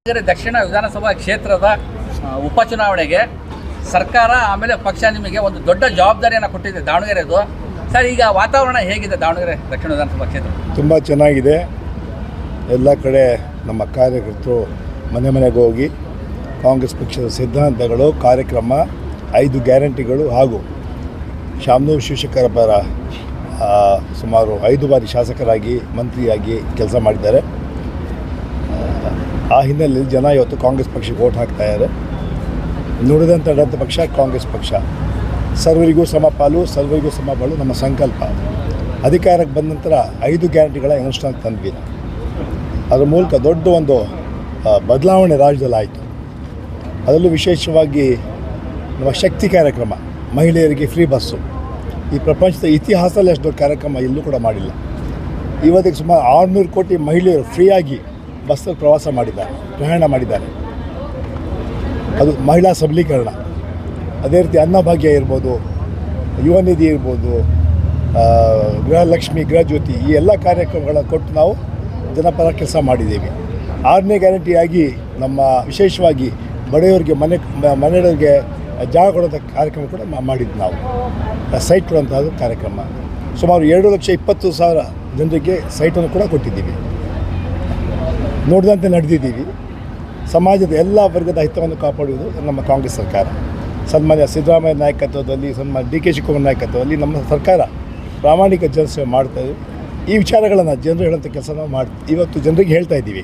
ದಕ್ಷಿಣ ವಿಧಾನಸಭಾ ಕ್ಷೇತ್ರದ ಉಪಚುನಾವಣೆಗೆ ಸರ್ಕಾರ ಆಮೇಲೆ ಪಕ್ಷ ನಿಮಗೆ ಒಂದು ದೊಡ್ಡ ಜವಾಬ್ದಾರಿಯನ್ನು ಕೊಟ್ಟಿದೆ ದಾವಣಗೆರೆದು. ಸರ್, ಈಗ ವಾತಾವರಣ ಹೇಗಿದೆ ದಾವಣಗೆರೆ ದಕ್ಷಿಣ ವಿಧಾನಸಭಾ ಕ್ಷೇತ್ರ? ತುಂಬ ಚೆನ್ನಾಗಿದೆ. ಎಲ್ಲ ಕಡೆ ನಮ್ಮ ಕಾರ್ಯಕರ್ತರು ಮನೆ ಮನೆಗೆ ಹೋಗಿ ಕಾಂಗ್ರೆಸ್ ಪಕ್ಷದ ಸಿದ್ಧಾಂತಗಳು, ಕಾರ್ಯಕ್ರಮ, 5 ಗ್ಯಾರಂಟಿಗಳು ಹಾಗೂ ಶಾಮನೂರು ಶಿವಶಂಕರಪ್ಪರ ಸುಮಾರು 5 ಬಾರಿ ಶಾಸಕರಾಗಿ ಮಂತ್ರಿಯಾಗಿ ಕೆಲಸ ಮಾಡಿದ್ದಾರೆ. ಆ ಹಿನ್ನೆಲೆಯಲ್ಲಿ ಜನ ಇವತ್ತು ಕಾಂಗ್ರೆಸ್ ಪಕ್ಷಕ್ಕೆ ವೋಟ್ ಹಾಕ್ತಾಯಿದ್ದಾರೆ. ನುಡಿದಂಥ ನಡೆದ ಪಕ್ಷ ಕಾಂಗ್ರೆಸ್ ಪಕ್ಷ. ಸರ್ವರಿಗೂ ಸಮಪಾಲು, ಸರ್ವರಿಗೂ ಸಮಪಾಲು ನಮ್ಮ ಸಂಕಲ್ಪ. ಅಧಿಕಾರಕ್ಕೆ ಬಂದ ನಂತರ 5 ಗ್ಯಾರಂಟಿಗಳ ಅನುಷ್ಠಾನ ತಂದ್ವಿ. ಅದರ ಮೂಲಕ ದೊಡ್ಡ ಒಂದು ಬದಲಾವಣೆ ರಾಜ್ಯದಲ್ಲಿ ಆಯಿತು. ಅದರಲ್ಲೂ ವಿಶೇಷವಾಗಿ ನಮ್ಮ ಶಕ್ತಿ ಕಾರ್ಯಕ್ರಮ, ಮಹಿಳೆಯರಿಗೆ ಫ್ರೀ ಬಸ್ಸು, ಈ ಪ್ರಪಂಚದ ಇತಿಹಾಸದಲ್ಲಿ ಅಷ್ಟು ದೊಡ್ಡ ಕಾರ್ಯಕ್ರಮ ಎಲ್ಲೂ ಕೂಡ ಮಾಡಿಲ್ಲ. ಇವತ್ತಿಗೆ ಸುಮಾರು 600 ಕೋಟಿ ಮಹಿಳೆಯರು ಫ್ರೀಯಾಗಿ ಬಸ್ಸಲ್ಲಿ ಪ್ರಯಾಣ ಮಾಡಿದ್ದಾರೆ. ಅದು ಮಹಿಳಾ ಸಬಲೀಕರಣ. ಅದೇ ರೀತಿ ಅನ್ನಭಾಗ್ಯ ಇರ್ಬೋದು, ಯುವ ನಿಧಿ ಇರ್ಬೋದು, ಗೃಹಲಕ್ಷ್ಮಿ, ಗೃಹಜ್ಯೋತಿ, ಈ ಎಲ್ಲ ಕಾರ್ಯಕ್ರಮಗಳ ಕೊಟ್ಟು ನಾವು ಜನಪರ ಕೆಲಸ ಮಾಡಿದ್ದೀವಿ. 6ನೇ ಗ್ಯಾರಂಟಿಯಾಗಿ ನಮ್ಮ ವಿಶೇಷವಾಗಿ ಬಡವರಿಗೆ ಮನೆಯವರಿಗೆ ಜಾಗ ಕೊಡೋಂಥ ಕಾರ್ಯಕ್ರಮ ಕೂಡ ಮಾಡಿದ್ದು. ನಾವು ಸೈಟ್ ಕೊಡುವಂಥದ್ದು ಕಾರ್ಯಕ್ರಮ ಸುಮಾರು 2,20,000 ಜನರಿಗೆ ಸೈಟನ್ನು ಕೂಡ ಕೊಟ್ಟಿದ್ದೀವಿ. ನೋಡಿದಂತೆ ನಡೆದಿದ್ದೀವಿ. ಸಮಾಜದ ಎಲ್ಲ ವರ್ಗದ ಹಿತವನ್ನು ಕಾಪಾಡುವುದು ನಮ್ಮ ಕಾಂಗ್ರೆಸ್ ಸರ್ಕಾರ. ಸನ್ಮಾನ್ಯ ಸಿದ್ದರಾಮಯ್ಯ ನಾಯಕತ್ವದಲ್ಲಿ, ಸನ್ಮಾನ್ಯ ಡಿ ಕೆ ಶಿವಕುಮಾರ್ ನಾಯಕತ್ವದಲ್ಲಿ ನಮ್ಮ ಸರ್ಕಾರ ಪ್ರಾಮಾಣಿಕ ಜನಸೇವೆ ಮಾಡ್ತಾಯಿದ್ದೀವಿ. ಈ ವಿಚಾರಗಳನ್ನು ಜನರು ಹೇಳೋಂಥ ಕೆಲಸ ನಾವು ಇವತ್ತು ಜನರಿಗೆ ಹೇಳ್ತಾ ಇದ್ದೀವಿ.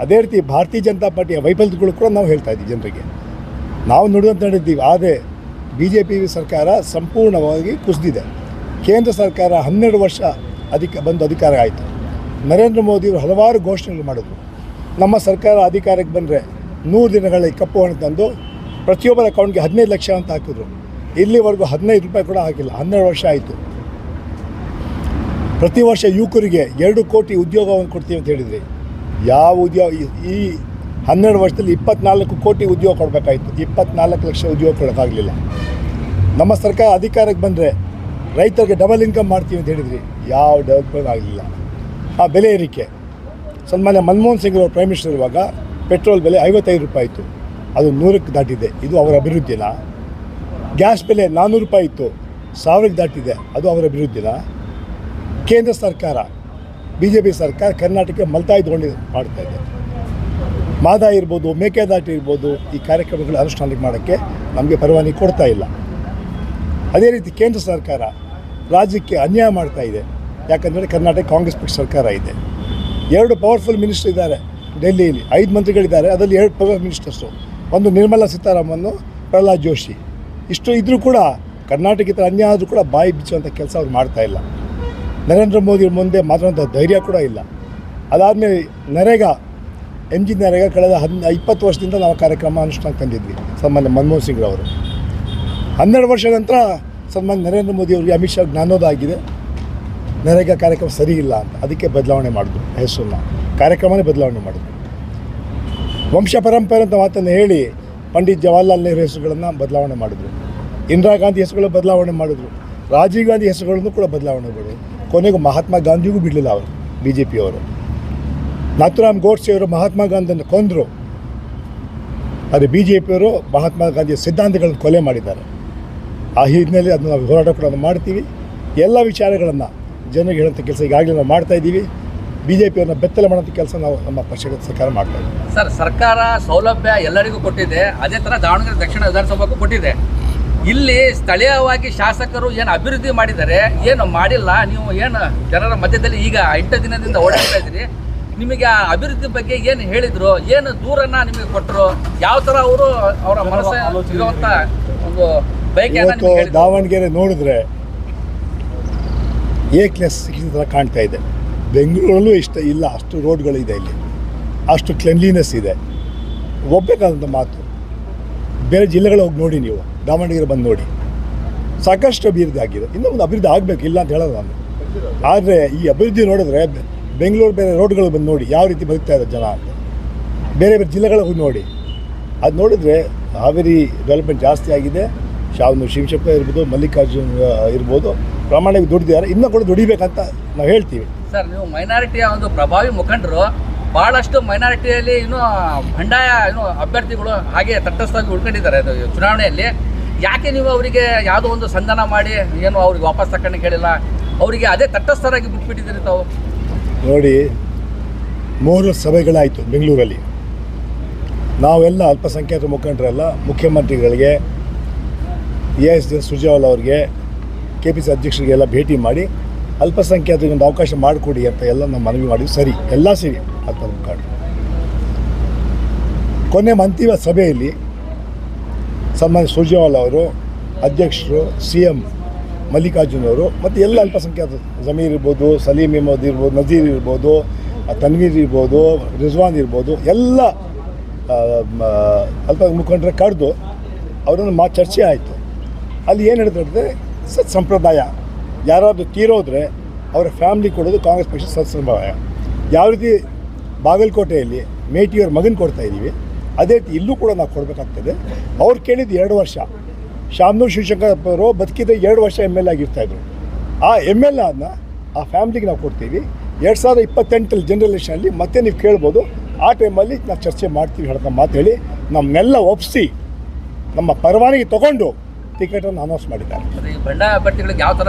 ಅದೇ ರೀತಿ ಭಾರತೀಯ ಜನತಾ ಪಾರ್ಟಿಯ ವೈಫಲ್ಯಗಳು ಕೂಡ ನಾವು ಹೇಳ್ತಾ ಇದ್ದೀವಿ ಜನರಿಗೆ. ನಾವು ನುಡಿದಂತೆ ನಡೆದಿದ್ದೀವಿ. ಆದರೆ BJP ಸರ್ಕಾರ ಸಂಪೂರ್ಣವಾಗಿ ಕುಸಿದಿದೆ. ಕೇಂದ್ರ ಸರ್ಕಾರ 12 ವರ್ಷ ಅಧಿಕಾರ ಆಯಿತು. ನರೇಂದ್ರ ಮೋದಿಯವರು ಹಲವಾರು ಘೋಷಣೆಗಳು ಮಾಡಿದ್ರು. ನಮ್ಮ ಸರ್ಕಾರ ಅಧಿಕಾರಕ್ಕೆ ಬಂದರೆ 100 ದಿನಗಳಲ್ಲಿ ಕಪ್ಪು ಹಣ ತಂದು ಪ್ರತಿಯೊಬ್ಬರ ಅಕೌಂಟ್ಗೆ 15 ಲಕ್ಷ ಅಂತ ಹಾಕಿದ್ರು. ಇಲ್ಲಿವರೆಗೂ 15 ರೂಪಾಯಿ ಕೂಡ ಹಾಕಿಲ್ಲ. 12 ವರ್ಷ ಆಯಿತು. ಪ್ರತಿ ವರ್ಷ ಯುವಕರಿಗೆ 2 ಕೋಟಿ ಉದ್ಯೋಗವನ್ನು ಕೊಡ್ತೀವಿ ಅಂತ ಹೇಳಿದ್ರಿ. ಯಾವ ಉದ್ಯೋಗ? ಈ 12 ವರ್ಷದಲ್ಲಿ 24 ಕೋಟಿ ಉದ್ಯೋಗ ಕೊಡಬೇಕಾಯಿತು. 24 ಲಕ್ಷ ಉದ್ಯೋಗ ಕೊಡೋಕ್ಕಾಗಲಿಲ್ಲ. ನಮ್ಮ ಸರ್ಕಾರ ಅಧಿಕಾರಕ್ಕೆ ಬಂದರೆ ರೈತರಿಗೆ ಡಬಲ್ ಇನ್ಕಮ್ ಮಾಡ್ತೀವಿ ಅಂತ ಹೇಳಿದ್ರಿ. ಯಾವ ಡೆವಲಪ್ಮೆಂಟ್ ಆಗಲಿಲ್ಲ. ಆ ಬೆಲೆ ಏರಿಕೆ, ಸನ್ಮಾನ್ಯ ಮನಮೋಹನ್ ಸಿಂಗ್ ಅವರು ಪ್ರೈಮ್ ಮಿನಿಸ್ಟರ್ ಇರುವಾಗ ಪೆಟ್ರೋಲ್ ಬೆಲೆ 55 ರೂಪಾಯಿ ಇತ್ತು, ಅದು 100ಕ್ಕೆ ದಾಟಿದೆ. ಇದು ಅವರ ಅಭಿವೃದ್ಧಿನ? ಗ್ಯಾಸ್ ಬೆಲೆ 400 ರೂಪಾಯಿ ಇತ್ತು, 1000ಕ್ಕೆ ದಾಟಿದೆ, ಅದು ಅವರ ಅಭಿವೃದ್ಧಿನ? ಕೇಂದ್ರ ಸರ್ಕಾರ, BJP ಸರ್ಕಾರ ಕರ್ನಾಟಕಕ್ಕೆ ಮಲ್ತಾಯಿ ತಗೊಂಡು ಮಾಡ್ತಾಯಿದೆ. ಮಾದಾ ಇರ್ಬೋದು, ಮೇಕೆದಾಟು ಇರ್ಬೋದು, ಈ ಕಾರ್ಯಕ್ರಮಗಳು ಅನುಷ್ಠಾನಕ್ಕೆ ಮಾಡೋಕ್ಕೆ ನಮಗೆ ಪರವಾನಗಿ ಕೊಡ್ತಾ ಇಲ್ಲ. ಅದೇ ರೀತಿ ಕೇಂದ್ರ ಸರ್ಕಾರ ರಾಜ್ಯಕ್ಕೆ ಅನ್ಯಾಯ ಮಾಡ್ತಾ ಇದೆ. ಯಾಕಂದರೆ ಕರ್ನಾಟಕ ಕಾಂಗ್ರೆಸ್ ಪಕ್ಷ ಸರ್ಕಾರ ಇದೆ. 2 ಪವರ್ಫುಲ್ ಮಿನಿಸ್ಟರ್ ಇದ್ದಾರೆ ಡೆಲ್ಲಿಯಲ್ಲಿ, 5 ಮಂತ್ರಿಗಳಿದ್ದಾರೆ. ಅದರಲ್ಲಿ 2 ಪವರ್ ಮಿನಿಸ್ಟರ್ಸು, ಒಂದು ನಿರ್ಮಲಾ ಸೀತಾರಾಮನ್, ಪ್ರಹ್ಲಾದ್ ಜೋಶಿ. ಇಷ್ಟು ಇದ್ದರೂ ಕೂಡ ಕರ್ನಾಟಕದ ಅನ್ಯಾಯ ಆದರೂ ಕೂಡ ಬಾಯಿ ಬಿಚ್ಚುವಂಥ ಕೆಲಸ ಅವ್ರು ಮಾಡ್ತಾಯಿಲ್ಲ. ನರೇಂದ್ರ ಮೋದಿ ಮುಂದೆ ಮಾತಾಡೋಂಥ ಧೈರ್ಯ ಕೂಡ ಇಲ್ಲ. ಅದಾದಮೇಲೆ ನರೇಗಾ, MG ನರೇಗಾ ಕಳೆದ 20 ವರ್ಷದಿಂದ ನಾವು ಕಾರ್ಯಕ್ರಮ ಅನುಷ್ಠಾನ ತಂದಿದ್ವಿ. ಸನ್ಮಾನ್ಯ ಮನಮೋಹನ್ ಸಿಂಗ್ ಅವರು 12 ವರ್ಷ ನಂತರ ಸನ್ಮಾನ್ಯ ನರೇಂದ್ರ ಮೋದಿ ಅವರಿಗೆ ಅಮಿತ್ ಶಾ ಜ್ಞಾನೋದಯ ಆಗಿದೆ. ನರೇಗಾ ಕಾರ್ಯಕ್ರಮ ಸರಿ ಇಲ್ಲ ಅಂತ, ಅದಕ್ಕೆ ಬದಲಾವಣೆ ಮಾಡಿದ್ರು. ಹೆಸರನ್ನ, ಕಾರ್ಯಕ್ರಮನೇ ಬದಲಾವಣೆ ಮಾಡಿದ್ರು. ವಂಶ ಪರಂಪರೆ ಅಂತ ಮಾತನ್ನು ಹೇಳಿ ಪಂಡಿತ್ ಜವಾಹರ್ಲಾಲ್ ನೆಹರು ಹೆಸರುಗಳನ್ನು ಬದಲಾವಣೆ ಮಾಡಿದ್ರು. ಇಂದಿರಾ ಗಾಂಧಿ ಹೆಸರುಗಳು ಬದಲಾವಣೆ ಮಾಡಿದ್ರು. ರಾಜೀವ್ ಗಾಂಧಿ ಹೆಸರುಗಳನ್ನು ಕೂಡ ಬದಲಾವಣೆ ಮಾಡಿದ್ರು. ಕೊನೆಗೂ ಮಹಾತ್ಮ ಗಾಂಧಿಗೂ ಬಿಡಲಿಲ್ಲ ಅವರು, BJP ಅವರು. ನಾಥುರಾಮ್ ಗೋಡ್ಸೆಯವರು ಮಹಾತ್ಮ ಗಾಂಧಿಯನ್ನು ಕೊಂದರು. ಆದರೆ BJP ಅವರು ಮಹಾತ್ಮ ಗಾಂಧಿಯ ಸಿದ್ಧಾಂತಗಳನ್ನು ಕೊಲೆ ಮಾಡಿದ್ದಾರೆ. ಆ ಹಿನ್ನೆಲೆ ಅದನ್ನು ನಾವು ಹೋರಾಟ ಕೂಡ ಮಾಡ್ತೀವಿ. ಎಲ್ಲ ವಿಚಾರಗಳನ್ನು ಜನರಿಗೆ ಹೇಳೋಂಥ ಕೆಲಸ ಈಗಾಗಲೇ ನಾವು ಮಾಡ್ತಾಯಿದ್ದೀವಿ. BJPಯನ್ನು ಬೆತ್ತಲೆ ಮಾಡೋಂಥ ಕೆಲಸ ನಾವು ನಮ್ಮ ಪಕ್ಷದ ಸರ್ಕಾರ ಮಾಡ್ತಾಯಿದ್ದೀವಿ. ಸರ್, ಸರ್ಕಾರ ಸೌಲಭ್ಯ ಎಲ್ಲರಿಗೂ ಕೊಟ್ಟಿದೆ, ಅದೇ ಥರ ದಾವಣಗೆರೆ ದಕ್ಷಿಣ ವಿಧಾನಸಭೆಗೂ ಕೊಟ್ಟಿದೆ. ಇಲ್ಲಿ ಸ್ಥಳೀಯವಾಗಿ ಶಾಸಕರು ಏನು ಅಭಿವೃದ್ಧಿ ಮಾಡಿದ್ದಾರೆ, ಏನು ಮಾಡಿಲ್ಲ. ನೀವು ಏನು ಜನರ ಮಧ್ಯದಲ್ಲಿ ಈಗ 8 ದಿನದಿಂದ ಓಡಾಡ್ತಾ ಇದ್ದೀರಿ, ನಿಮಗೆ ಆ ಅಭಿವೃದ್ಧಿ ಬಗ್ಗೆ ಏನು ಹೇಳಿದರು, ಏನು ದೂರನ್ನು ನಿಮಗೆ ಕೊಟ್ಟರು, ಯಾವ ಥರ ಅವರು ಅವರ ಮನಸ್ಸಿರುವಂಥ ಒಂದು ಬಯಕೆಯನ್ನು ದಾವಣಗೆರೆ ನೋಡಿದ್ರೆ A-ಕ್ಲಾಸ್ ಥರ ಕಾಣ್ತಾ ಇದೆ. ಬೆಂಗಳೂರಲ್ಲೂ ಇಷ್ಟ ಇಲ್ಲ, ಅಷ್ಟು ರೋಡ್ಗಳಿದೆ ಇಲ್ಲಿ, ಅಷ್ಟು ಕ್ಲೆನ್ಲಿನೆಸ್ ಇದೆ. ಒಪ್ಪಬೇಕಾದಂಥ ಮಾತು. ಬೇರೆ ಜಿಲ್ಲೆಗಳು ಹೋಗಿ ನೋಡಿ, ನೀವು ದಾವಣಗೆರೆ ಬಂದು ನೋಡಿ, ಸಾಕಷ್ಟು ಅಭಿವೃದ್ಧಿ ಆಗಿದೆ. ಇನ್ನೂ ಒಂದು ಅಭಿವೃದ್ಧಿ ಆಗಬೇಕು, ಇಲ್ಲ ಅಂತ ಹೇಳೋದು ನಾನು. ಆದರೆ ಈ ಅಭಿವೃದ್ಧಿ ನೋಡಿದ್ರೆ ಬೆಂಗಳೂರು ಬೇರೆ ರೋಡ್ಗಳು ಬಂದು ನೋಡಿ ಯಾವ ರೀತಿ ಬದುಕ್ತಾ ಇದ್ದಾರೆ ಜನ ಅಂತ. ಬೇರೆ ಬೇರೆ ಜಿಲ್ಲೆಗಳಿಗೆ ಹೋಗಿ ನೋಡಿ, ಅದು ನೋಡಿದರೆ ಹಾವೇರಿ ಡೆವಲಪ್ಮೆಂಟ್ ಜಾಸ್ತಿ ಆಗಿದೆ. ಶಾಮನೂರು ಶಿವಶಂಕರಪ್ಪ ಇರ್ಬೋದು, ಮಲ್ಲಿಕಾರ್ಜುನ್ ಇರ್ಬೋದು, ಪ್ರಾಮಾಣಿಕ ದುಡಿದಿದ್ದಾರೆ. ಇನ್ನೂ ಕೂಡ ದುಡಿಬೇಕಂತ ನಾವು ಹೇಳ್ತೀವಿ. ಸರ್, ನೀವು ಮೈನಾರಿಟಿಯ ಒಂದು ಪ್ರಭಾವಿ ಮುಖಂಡರು, ಭಾಳಷ್ಟು ಮೈನಾರಿಟಿಯಲ್ಲಿ ಇನ್ನೂ ಬಂಡಾಯ ಅಭ್ಯರ್ಥಿಗಳು ಹಾಗೆ ತಟಸ್ಥವಾಗಿ ಉಳ್ಕೊಂಡಿದ್ದಾರೆ ಅದು ಚುನಾವಣೆಯಲ್ಲಿ. ಯಾಕೆ ನೀವು ಅವರಿಗೆ ಯಾವುದೋ ಒಂದು ಸಂಧಾನ ಮಾಡಿ ಏನು ಅವ್ರಿಗೆ ವಾಪಸ್ ತಗೊಂಡು ಹೇಳಿಲ್ಲ, ಅವರಿಗೆ ಅದೇ ತಟಸ್ಥರಾಗಿ ಬಿಟ್ಬಿಟ್ಟಿದ್ದೀರಿ ತಾವು? ನೋಡಿ, 3 ಸಭೆಗಳಾಯಿತು ಬೆಂಗಳೂರಲ್ಲಿ. ನಾವೆಲ್ಲ ಅಲ್ಪಸಂಖ್ಯಾತ ಮುಖಂಡರೆಲ್ಲ ಮುಖ್ಯಮಂತ್ರಿಗಳಿಗೆ, AS ಸುರ್ಜೇವಾಲಾ ಅವರಿಗೆ, KPC ಅಧ್ಯಕ್ಷರಿಗೆಲ್ಲ ಭೇಟಿ ಮಾಡಿ ಅಲ್ಪಸಂಖ್ಯಾತರಿಗೆ ಒಂದು ಅವಕಾಶ ಮಾಡಿಕೊಡಿ ಅಂತ ಎಲ್ಲ ನಾವು ಮನವಿ ಮಾಡಿದ್ವಿ. ಸರಿ, ಎಲ್ಲ ಸೇರಿ ಅಲ್ಪ ಮುಖಂಡರು. ಕೊನೆ ಅಂತಿಮ ಸಭೆಯಲ್ಲಿ ಸನ್ಮಾನ್ಯ ಸುರ್ಜೇವಾಲಾ ಅವರು, ಅಧ್ಯಕ್ಷರು, CM ಮಲ್ಲಿಕಾರ್ಜುನ್ ಅವರು ಮತ್ತು ಎಲ್ಲ ಅಲ್ಪಸಂಖ್ಯಾತ ಜಮೀರ್ ಇರ್ಬೋದು, ಸಲೀಂ ಅಹಮದ್ ಇರ್ಬೋದು, ನಜೀರ್ ಇರ್ಬೋದು, ತನ್ವೀರ್ ಇರ್ಬೋದು, ರಿಜ್ವಾನ್ ಇರ್ಬೋದು, ಎಲ್ಲ ಅಲ್ಪ ಮುಖಂಡರ ಕರೆದು ಅವರನ್ನು ಚರ್ಚೆ ಆಯಿತು. ಅಲ್ಲಿ ಏನು ಹೇಳಿದ್ರೆ, ಸಂಪ್ರದಾಯ ಯಾರಾದರೂ ತೀರೋದ್ರೆ ಅವರ ಫ್ಯಾಮ್ಲಿ ಕೊಡೋದು ಕಾಂಗ್ರೆಸ್ ಪಕ್ಷ ಸಂಪ್ರದಾಯ. ಯಾವ ರೀತಿ ಬಾಗಲಕೋಟೆಯಲ್ಲಿ ಮೇಟಿಯವ್ರ ಮಗನ ಕೊಡ್ತಾಯಿದ್ದೀವಿ, ಅದೇ ರೀತಿ ಇಲ್ಲೂ ಕೂಡ ನಾವು ಕೊಡಬೇಕಾಗ್ತದೆ. ಅವ್ರು ಕೇಳಿದ್ದು 2 ವರ್ಷ. ಶಾಮನೂರು ಶಿವಶಂಕರಪ್ಪ ಅವರು ಬದುಕಿದ್ರೆ 2 ವರ್ಷ MLA ಆಗಿರ್ತಾಯಿದ್ರು. ಆ MLAನ ಆ ಫ್ಯಾಮ್ಲಿಗೆ ನಾವು ಕೊಡ್ತೀವಿ. 2028 ಜನರಲ್ ಎಲೆಕ್ಷನಲ್ಲಿ ಮತ್ತೆ ನೀವು ಕೇಳ್ಬೋದು. ಆ ಟೈಮಲ್ಲಿ ನಾವು ಚರ್ಚೆ ಮಾಡ್ತೀವಿ ಹೇಳ್ತಾ ಮಾತು ಹೇಳಿ ನಮ್ಮನ್ನೆಲ್ಲ ಒಪ್ಪಿಸಿ ನಮ್ಮ ಪರವಾನಗಿ ತೊಗೊಂಡು ಟಿಕೆಟನ್ನು ಅನೌನ್ಸ್ ಮಾಡಿದ್ದಾರೆ. ಬಂಡಾಯ ಅಭ್ಯರ್ಥಿಗಳಿಗೆ ಯಾವ ಥರ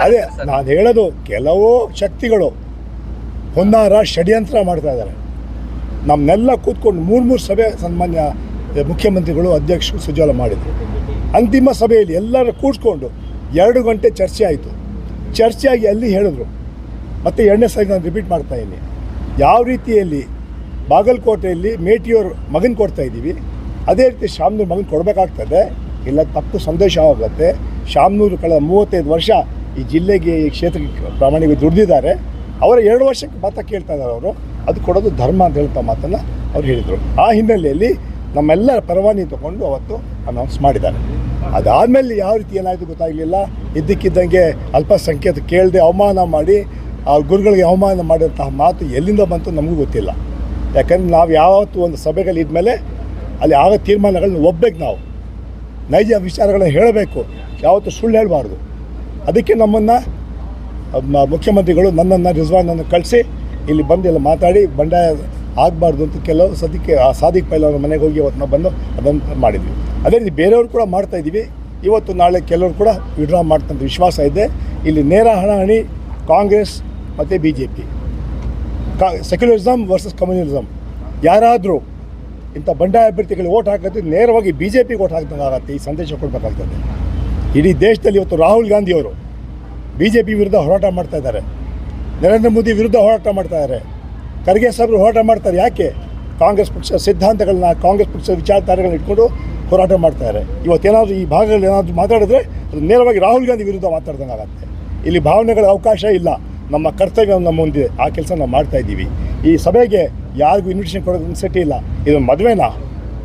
ಅದೇ ನಾನು ಹೇಳೋದು, ಕೆಲವು ಶಕ್ತಿಗಳು ಹೊನ್ನಾರ ಷಡ್ಯಂತ್ರ ಮಾಡ್ತಾ ಇದ್ದಾರೆ. ನಮ್ಮನ್ನೆಲ್ಲ ಕೂತ್ಕೊಂಡು 3 ಸಭೆ ಸನ್ಮಾನ್ಯ ಮುಖ್ಯಮಂತ್ರಿಗಳು, ಅಧ್ಯಕ್ಷರು ಸುರ್ಜೇವಾಲಾ ಮಾಡಿದರು. ಅಂತಿಮ ಸಭೆಯಲ್ಲಿ ಎಲ್ಲರೂ ಕೂಡಿಸ್ಕೊಂಡು 2 ಗಂಟೆ ಚರ್ಚೆ ಆಯಿತು. ಚರ್ಚೆಯಾಗಿ ಅಲ್ಲಿ ಹೇಳಿದ್ರು, ಮತ್ತು 2ನೇ ಸಾರಿ ನಾನು ರಿಪೀಟ್ ಮಾಡ್ತಾಯಿದ್ದೀನಿ, ಯಾವ ರೀತಿಯಲ್ಲಿ ಬಾಗಲಕೋಟೆಯಲ್ಲಿ ಮೇಟಿಯವ್ರ ಮಗನ ಕೊಡ್ತಾಯಿದ್ದೀವಿ, ಅದೇ ರೀತಿ ಶಾಮನೂರು ಮಗನ ಕೊಡಬೇಕಾಗ್ತದೆ. ಇಲ್ಲ ತಪ್ಪು ಸಂದೇಶ ಆಗುತ್ತೆ. ಶಾಮನೂರು ಕಳೆದ 35 ವರ್ಷ ಈ ಜಿಲ್ಲೆಗೆ, ಈ ಕ್ಷೇತ್ರಕ್ಕೆ ಪ್ರಾಮಾಣಿಕವಾಗಿ ದುಡಿದಿದ್ದಾರೆ. ಅವರ 2 ವರ್ಷಕ್ಕೆ ಮಾತ್ರ ಕೇಳ್ತಾ ಇದ್ದಾರೆ ಅವರು. ಅದು ಕೊಡೋದು ಧರ್ಮ ಅಂತ ಹೇಳ್ತಾ ಮಾತನ್ನು ಅವ್ರು ಹೇಳಿದರು. ಆ ಹಿನ್ನೆಲೆಯಲ್ಲಿ ನಮ್ಮೆಲ್ಲರ ಪರವಾನಗಿ ತೊಗೊಂಡು ಅವತ್ತು ಅನೌನ್ಸ್ ಮಾಡಿದ್ದಾರೆ. ಅದಾದಮೇಲೆ ಯಾವ ರೀತಿ ಏನಾಯಿತು ಗೊತ್ತಾಗಲಿಲ್ಲ. ಇದ್ದಕ್ಕಿದ್ದಂಗೆ ಅಲ್ಪಸಂಖ್ಯಾತ ಕೇಳದೆ ಅವಮಾನ ಮಾಡಿ, ಆ ಗುರುಗಳಿಗೆ ಅವಮಾನ ಮಾಡಿದಂತಹ ಮಾತು ಎಲ್ಲಿಂದ ಬಂತು ನಮಗೂ ಗೊತ್ತಿಲ್ಲ. ಯಾಕಂದ್ರೆ ನಾವು ಯಾವತ್ತೂ ಒಂದು ಸಭೆಗಳು ಇದ್ಮೇಲೆ ಅಲ್ಲಿ ಆಗೋ ತೀರ್ಮಾನಗಳನ್ನ ಒಪ್ಪಬೇಕು. ನಾವು ನೈಜ ವಿಚಾರಗಳನ್ನ ಹೇಳಬೇಕು, ಯಾವತ್ತೂ ಸುಳ್ಳು ಹೇಳಬಾರ್ದು. ಅದಕ್ಕೆ ನಮ್ಮನ್ನು ಮುಖ್ಯಮಂತ್ರಿಗಳು ನನ್ನನ್ನು, ರಿಜ್ವಾನನ್ನು ಕಳಿಸಿ ಇಲ್ಲಿ ಬಂದು ಎಲ್ಲ ಮಾತಾಡಿ ಬಂಡಾಯ ಆಗಬಾರ್ದು ಅಂತ ಕೆಲವು ಸದ್ಯಕ್ಕೆ ಆ ಸಾದಿಕ್ ಪೈಲವರ ಮನೆಗೆ ಹೋಗಿ ಅವತ್ತು ನಾವು ಬಂದು ಅದನ್ನು ಮಾಡಿದ್ವಿ. ಅದೇ ರೀತಿ ಬೇರೆಯವರು ಕೂಡ ಮಾಡ್ತಾಯಿದ್ದೀವಿ. ಇವತ್ತು ನಾಳೆ ಕೆಲವರು ಕೂಡ ವಿಡ್ರಾ ಮಾಡ್ತಂತ ವಿಶ್ವಾಸ ಇದೆ. ಇಲ್ಲಿ ನೇರ ಹಣಾಹಣಿ ಕಾಂಗ್ರೆಸ್ ಮತ್ತು BJP, ಸೆಕ್ಯುಲರಿಸಮ್ ವರ್ಸಸ್ ಕಮ್ಯುನಲಿಸಮ್. ಯಾರಾದರೂ ಇಂಥ ಬಂಡಾಯ ಅಭ್ಯರ್ಥಿಗಳಿಗೆ ಓಟ್ ಹಾಕಿದ್ರೆ ನೇರವಾಗಿ BJPಗೆ ಓಟ್ ಹಾಕಿದಂಗೆ ಆಗುತ್ತೆ. ಈ ಸಂದೇಶ ಕೊಡಬೇಕಾಗ್ತದೆ. ಇಡೀ ದೇಶದಲ್ಲಿ ಇವತ್ತು ರಾಹುಲ್ ಗಾಂಧಿಯವರು BJP ವಿರುದ್ಧ ಹೋರಾಟ ಮಾಡ್ತಾ ಇದ್ದಾರೆ, ನರೇಂದ್ರ ಮೋದಿ ವಿರುದ್ಧ ಹೋರಾಟ ಮಾಡ್ತಾ ಇದ್ದಾರೆ, ಖರ್ಗೆ ಸಾಹೇಬರು ಹೋರಾಟ ಮಾಡ್ತಾರೆ. ಯಾಕೆ? ಕಾಂಗ್ರೆಸ್ ಪಕ್ಷ ಸಿದ್ಧಾಂತಗಳನ್ನ, ಕಾಂಗ್ರೆಸ್ ಪಕ್ಷದ ವಿಚಾರಧಾರೆಗಳನ್ನ ಇಟ್ಕೊಂಡು ಹೋರಾಟ ಮಾಡ್ತಾರೆ. ಇವತ್ತೇನಾದರೂ ಈ ಭಾಗಗಳಲ್ಲಿ ಏನಾದರೂ ಮಾತಾಡಿದ್ರೆ ಅದು ನೇರವಾಗಿ ರಾಹುಲ್ ಗಾಂಧಿ ವಿರುದ್ಧ ಮಾತಾಡ್ದಂಗೆ ಆಗುತ್ತೆ. ಇಲ್ಲಿ ಭಾವನೆಗಳ ಅವಕಾಶ ಇಲ್ಲ. ನಮ್ಮ ಕರ್ತವ್ಯ ನಮ್ಮ ಮುಂದಿದೆ. ಆ ಕೆಲಸ ನಾವು ಮಾಡ್ತಾಯಿದ್ದೀವಿ. ಈ ಸಭೆಗೆ ಯಾರಿಗೂ ಇನ್ವಿಟೇಷನ್ ಕೊಡೋದು ಅನ್ಸೆಟ್ಟಿ ಇಲ್ಲ. ಇದು ಮದುವೆನಾ,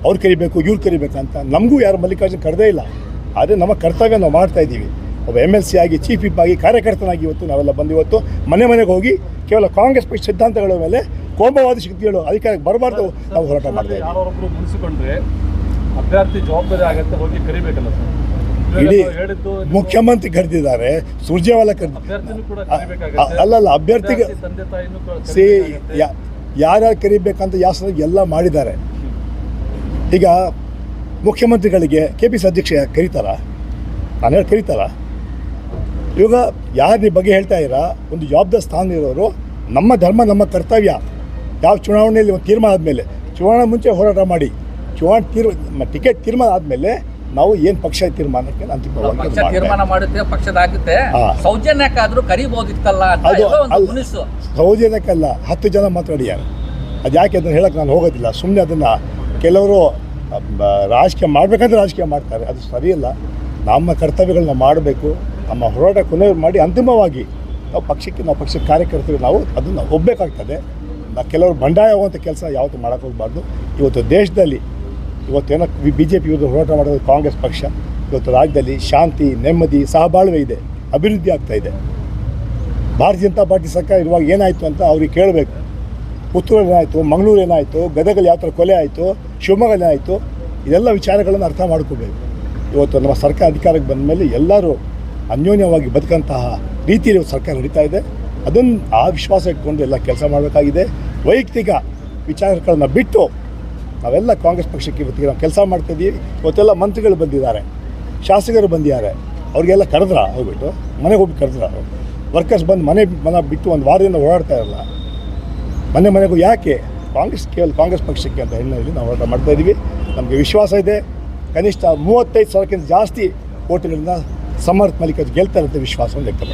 ಅವ್ರು ಕರಿಬೇಕು ಇವ್ರು ಕರಿಬೇಕಂತ ನಮಗೂ ಯಾರು ಮಲ್ಲಿಕಾರ್ಜುನ್ ಕರೆದೇ ಇಲ್ಲ. ಆದರೆ ನಮ್ಮ ಕರ್ತವ್ಯ ನಾವು ಮಾಡ್ತಾಯಿದ್ದೀವಿ. ಒಬ್ಬ MLC ಆಗಿ, ಚೀಫ್ ವಿಪ್ ಆಗಿ, ಕಾರ್ಯಕರ್ತನಾಗಿ ಇವತ್ತು ನಾವೆಲ್ಲ ಬಂದು ಇವತ್ತು ಮನೆಗೆ ಹೋಗಿ ಕೇವಲ ಕಾಂಗ್ರೆಸ್ ಪಕ್ಷ ಸಿದ್ಧಾಂತಗಳ ಮೇಲೆ ಕೋಮುವಾದ ಶಕ್ತಿಗಳು ಅಧಿಕಾರಕ್ಕೆ ಬರಬಾರ್ದು ನಾವು ಹೋರಾಟ ಮಾಡ್ತೇವೆ. ಯಾರೊಬ್ಬರು ಮುನಿಸಿಕೊಂಡ್ರೆ ಅಭ್ಯರ್ಥಿ ಜವಾಬ್ದಾರಿ ಆಗುತ್ತೆ, ಹೋಗಿ ಕರಿಬೇಕಲ್ಲ ಸರ್. ಇಡೀ ಮುಖ್ಯಮಂತ್ರಿ ಕರೆದಿದ್ದಾರೆ, ಸುರ್ಜೇವಾಲಾ ಅಲ್ಲಲ್ಲ ಅಭ್ಯರ್ಥಿಗೆ ಯಾರ್ಯಾರು ಕರಿಬೇಕಂತ ಎಲ್ಲ ಮಾಡಿದ್ದಾರೆ. ಈಗ ಮುಖ್ಯಮಂತ್ರಿಗಳಿಗೆ KPC ಅಧ್ಯಕ್ಷ ಕರೀತಾರ? ನಾನು ಹೇಳಿ ಕರೀತಾರ? ಇವಾಗ ಯಾರ ಬಗ್ಗೆ ಹೇಳ್ತಾ ಇರಾ? ಒಂದು ಜವಾಬ್ದಾರಿ ಸ್ಥಾನ ಇರೋರು, ನಮ್ಮ ಧರ್ಮ ನಮ್ಮ ಕರ್ತವ್ಯ. ಯಾವ ಚುನಾವಣೆಯಲ್ಲಿ ಒಂದು ತೀರ್ಮಾನ ಆದಮೇಲೆ, ಚುನಾವಣೆ ಮುಂಚೆ ಹೋರಾಟ ಮಾಡಿ, ಟಿಕೆಟ್ ತೀರ್ಮಾನ ಆದಮೇಲೆ ನಾವು ಏನು ಪಕ್ಷ ತೀರ್ಮಾನಕ್ಕೆ ಪಕ್ಷ ತೀರ್ಮಾನ ಮಾಡುತ್ತೆ, ಪಕ್ಷದಾಗುತ್ತೆ. ಸೌಜನ್ಯಕ್ಕಾದ್ರೂ ಕರಿಬಹುದಿತ್ತಲ್ಲ. ಸೌಜನ್ಯಕ್ಕಲ್ಲ, 10 ಜನ ಮಾತಾಡಿಯಾರ. ಅದು ಯಾಕೆ ಅದನ್ನು ಹೇಳಕ್ಕೆ ನಾನು ಹೋಗೋದಿಲ್ಲ. ಸುಮ್ಮನೆ ಅದನ್ನು ಕೆಲವರು ರಾಜಕೀಯ ಮಾಡಬೇಕಂದ್ರೆ ರಾಜಕೀಯ ಮಾಡ್ತಾರೆ. ಅದು ಸರಿಯಲ್ಲ. ನಮ್ಮ ಕರ್ತವ್ಯಗಳನ್ನ ಮಾಡಬೇಕು. ನಮ್ಮ ಹೋರಾಟ ಕೊನೆ ಮಾಡಿ ಅಂತಿಮವಾಗಿ ನಾವು ಪಕ್ಷದ ಕಾರ್ಯಕರ್ತರು ನಾವು ಅದನ್ನು ಒಪ್ಪಬೇಕಾಗ್ತದೆ. ಕೆಲವರು ಬಂಡಾಯ ಆಗುವಂಥ ಕೆಲಸ ಯಾವತ್ತೂ ಮಾಡೋಕ್ಕೆ ಹೋಗಬಾರ್ದು. ಇವತ್ತು ದೇಶದಲ್ಲಿ ಇವತ್ತೇನೋ BJP ವಿರುದ್ಧ ಹೋರಾಟ ಮಾಡೋದು ಕಾಂಗ್ರೆಸ್ ಪಕ್ಷ. ಇವತ್ತು ರಾಜ್ಯದಲ್ಲಿ ಶಾಂತಿ, ನೆಮ್ಮದಿ, ಸಹಬಾಳ್ವೆ ಇದೆ, ಅಭಿವೃದ್ಧಿ ಆಗ್ತಾಯಿದೆ. ಭಾರತೀಯ ಜನತಾ ಪಾರ್ಟಿ ಸರ್ಕಾರ ಇರುವಾಗ ಏನಾಯಿತು ಅಂತ ಅವ್ರಿಗೆ ಕೇಳಬೇಕು. ಪುತ್ತೂರು ಏನಾಯಿತು, ಮಂಗಳೂರು ಏನಾಯಿತು, ಗದಗಲ್ಲಿ ಯಾವ ಥರ ಕೊಲೆ ಆಯಿತು, ಶಿವಮೊಗ್ಗದಲ್ಲಿ ಏನಾಯಿತು, ಇದೆಲ್ಲ ವಿಚಾರಗಳನ್ನು ಅರ್ಥ ಮಾಡ್ಕೋಬೇಕು. ಇವತ್ತು ನಮ್ಮ ಸರ್ಕಾರ ಅಧಿಕಾರಕ್ಕೆ ಬಂದ ಮೇಲೆ ಎಲ್ಲರೂ ಅನ್ಯೋನ್ಯವಾಗಿ ಬದುಕಂತಹ ರೀತಿಯಲ್ಲಿ ಸರ್ಕಾರ ನಡೀತಾ ಇದೆ. ಅದನ್ನು ಆ ವಿಶ್ವಾಸ ಇಟ್ಕೊಂಡು ಎಲ್ಲ ಕೆಲಸ ಮಾಡಬೇಕಾಗಿದೆ. ವೈಯಕ್ತಿಕ ವಿಚಾರಗಳನ್ನ ಬಿಟ್ಟು ನಾವೆಲ್ಲ ಕಾಂಗ್ರೆಸ್ ಪಕ್ಷಕ್ಕೆ ಇವತ್ತಿಗೆ ನಾವು ಕೆಲಸ ಮಾಡ್ತಾಯಿದ್ದೀವಿ. ಇವತ್ತೆಲ್ಲ ಮಂತ್ರಿಗಳು ಬಂದಿದ್ದಾರೆ, ಶಾಸಕರು ಬಂದಿದ್ದಾರೆ, ಅವ್ರಿಗೆಲ್ಲ ಕರೆದ್ರ ಹೋಗ್ಬಿಟ್ಟು ಮನೆಗೆ ಹೋಗಿ ಕರೆದ್ರ. ವರ್ಕರ್ಸ್ ಬಂದು ಮನೆ ಬಿಟ್ಟು ಒಂದು ವಾರದಿಂದ ಓಡಾಡ್ತಾ ಇರಲ್ಲ. ಮನೆಗೂ ಯಾಕೆ ಕೇವಲ ಕಾಂಗ್ರೆಸ್ ಪಕ್ಷಕ್ಕೆ ಅಂತ ಹಿನ್ನೆಲೆಯಲ್ಲಿ ನಾವು ಹೋರಾಟ ಮಾಡ್ತಾಯಿದ್ದೀವಿ. ನಮಗೆ ವಿಶ್ವಾಸ ಇದೆ, ಕನಿಷ್ಠ 35,000ಕ್ಕಿಂತ ಜಾಸ್ತಿ ಓಟುಗಳಿಂದ ಸಮರ್ಥ ಮಲ್ಲಿಕಾರ್ಜುನ್ ಗೆಲ್ತಾರೆ ಅಂತ ವಿಶ್ವಾಸವನ್ನು ವ್ಯಕ್ತಪಡಿಸ್ತಾರೆ.